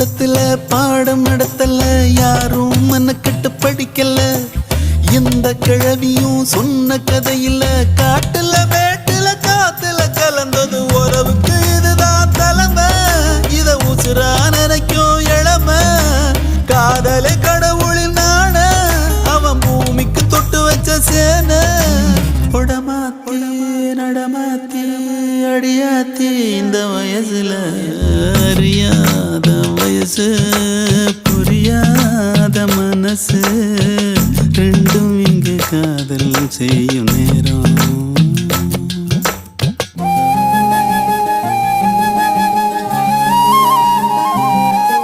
பள்ளிக்கூடத்துல பாடம் நடத்தல, யாரும் மனக்கட்டு படிக்கல. எந்த கிழவியும் சொன்ன கதையில, காட்டுல மேட்டுல காத்துல கலந்தது உறவுக்கு இதுதான் தலைமை. இத உசுரா நினைக்கும் இளமை, காதலே கடவுளின் நாண, அவன் பூமிக்கு தொட்டு வச்ச சேன. உடமாத்தி நடமாத்தி அடியாத்தி இந்த வயசுல அறியாத வயசு, புரியாத மனசு, ரெண்டும் இங்கு காதல் செய்யும்